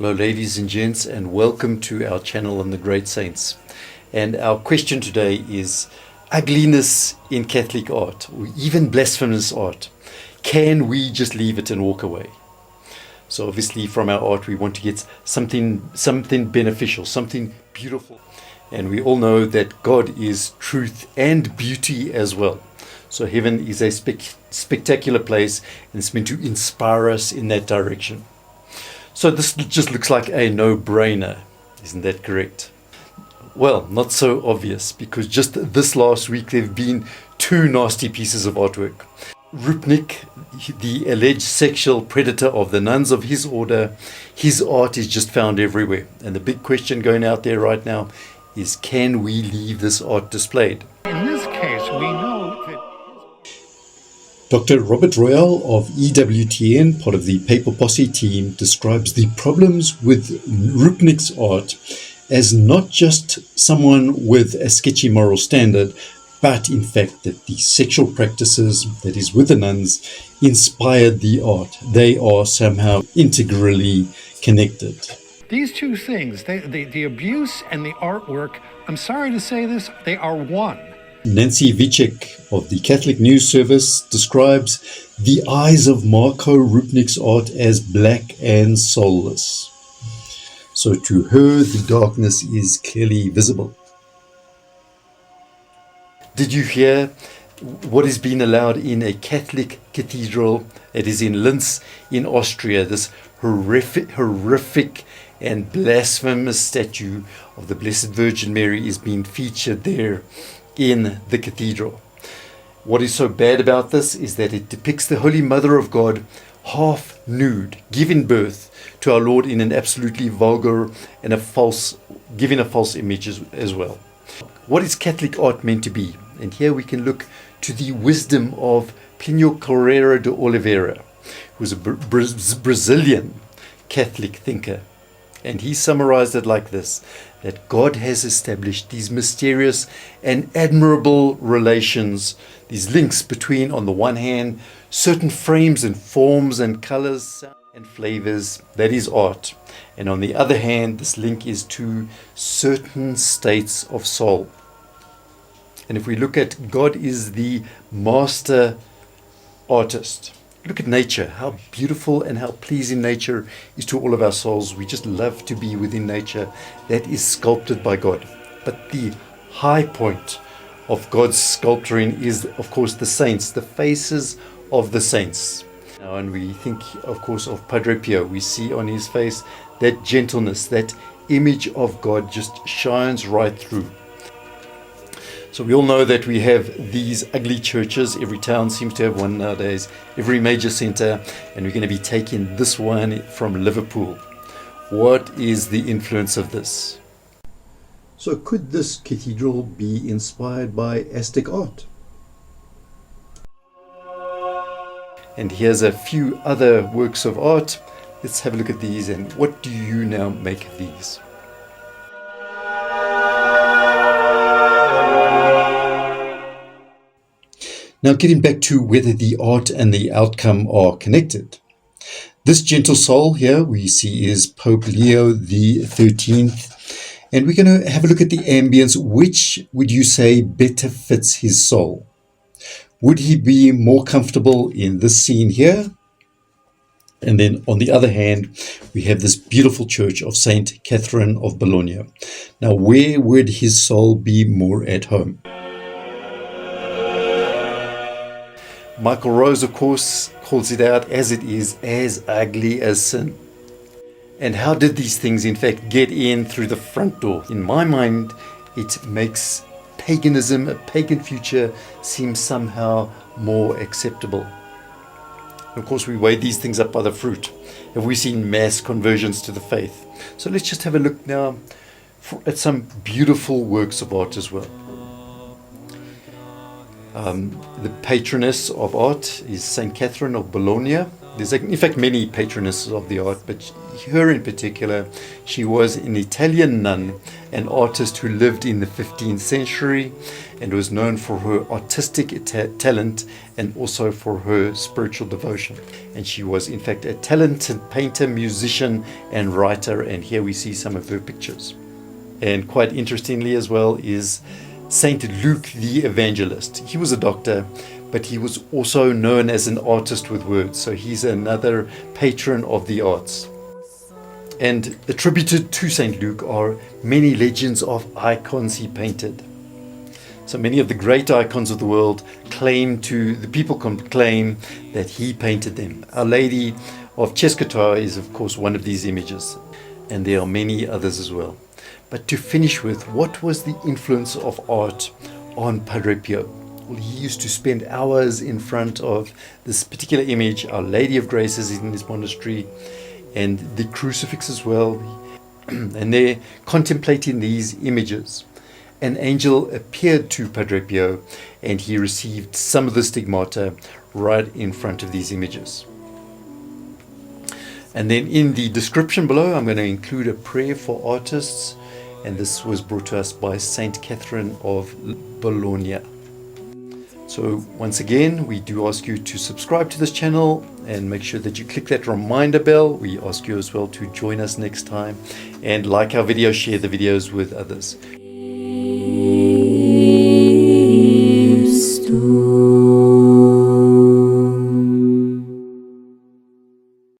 Hello ladies and gents, and welcome to our channel on the great saints. And our question today is ugliness in Catholic art, or even blasphemous art. Can we just leave it and walk away? So obviously from our art we want to get something beneficial, something beautiful. And we all know that God is truth and beauty as well. So heaven is a spectacular place, and it's meant to inspire us in that direction. So this just looks like a no-brainer, isn't that correct? Well, not so obvious, because just this last week there have been two nasty pieces of artwork. Rupnik, the alleged sexual predator of the nuns of his order, his art is just found everywhere. And the big question going out there right now is, can we leave this art displayed? In this case, we know that Dr. Robert Royal of EWTN, part of the Papal Posse team, describes the problems with Rupnik's art as not just someone with a sketchy moral standard, but in fact that the sexual practices, that is with the nuns, inspired the art. They are somehow integrally connected. these two things, the abuse and the artwork, I'm sorry to say this, they are one. Nancy Vicek of the Catholic News Service describes the eyes of Marco Rupnik's art as black and soulless. So to her, the darkness is clearly visible. Did you hear what is being allowed in a Catholic cathedral? It is in Linz in Austria, this horrific and blasphemous statue of the Blessed Virgin Mary is being featured there in the cathedral. What is so bad about this is that it depicts the Holy Mother of God half nude, giving birth to our Lord in an absolutely vulgar and giving a false image as well. What is Catholic art meant to be? And here we can look to the wisdom of Plinio Correia de Oliveira, who was a Brazilian Catholic thinker. And he summarized it like this, that God has established these mysterious and admirable relations, these links between, on the one hand, certain frames and forms and colors and flavors, that is art. And on the other hand, this link is to certain states of soul. And if we look at God is the master artist. Look at nature, how beautiful and how pleasing nature is to all of our souls. We just love to be within nature that is sculpted by God. But the high point of God's sculpturing is, of course, the saints, the faces of the saints. Now, and we think, of course, of Padre Pio. We see on his face that gentleness, that image of God just shines right through. So we all know that we have these ugly churches. Every town seems to have one nowadays, every major center, and we're going to be taking this one from Liverpool. What is the influence of this? So could this cathedral be inspired by Aztec art? And here's a few other works of art. Let's have a look at these, and what do you now make of these? Now getting back to whether the art and the outcome are connected. This gentle soul here we see is Pope Leo the 13th, and we're going to have a look at the ambience. Which would you say better fits his soul? Would he be more comfortable in this scene here? And then on the other hand, we have this beautiful church of Saint Catherine of Bologna. Now where would his soul be more at home? Michael Rose, of course, calls it out as it is, as ugly as sin. And how did these things, in fact, get in through the front door? In my mind, it makes paganism, a pagan future, seem somehow more acceptable. Of course, we weigh these things up by the fruit. Have we seen mass conversions to the faith? So let's just have a look now at some beautiful works of art as well. The patroness of art is Saint Catherine of Bologna. There's in fact many patronesses of the art, but her in particular, she was an Italian nun, an artist who lived in the 15th century and was known for her artistic talent and also for her spiritual devotion. And she was in fact a talented painter, musician and writer, and here we see some of her pictures. And quite interestingly as well is Saint Luke the Evangelist. He was a doctor, but he was also known as an artist with words, so he's another patron of the arts. And attributed to Saint Luke are many legends of icons he painted. So many of the great icons of the world people claim that he painted them. Our Lady of Cescatoa is of course one of these images, and there are many others as well. But to finish with, what was the influence of art on Padre Pio? Well, he used to spend hours in front of this particular image. Our Lady of Grace is in his monastery, and the crucifix as well. And there, contemplating these images, an angel appeared to Padre Pio, and he received some of the stigmata right in front of these images. And then in the description below, I'm going to include a prayer for artists, and this was brought to us by Saint Catherine of Bologna. So once again, we do ask you to subscribe to this channel and make sure that you click that reminder bell. We ask you as well to join us next time, and like our videos, share the videos with others.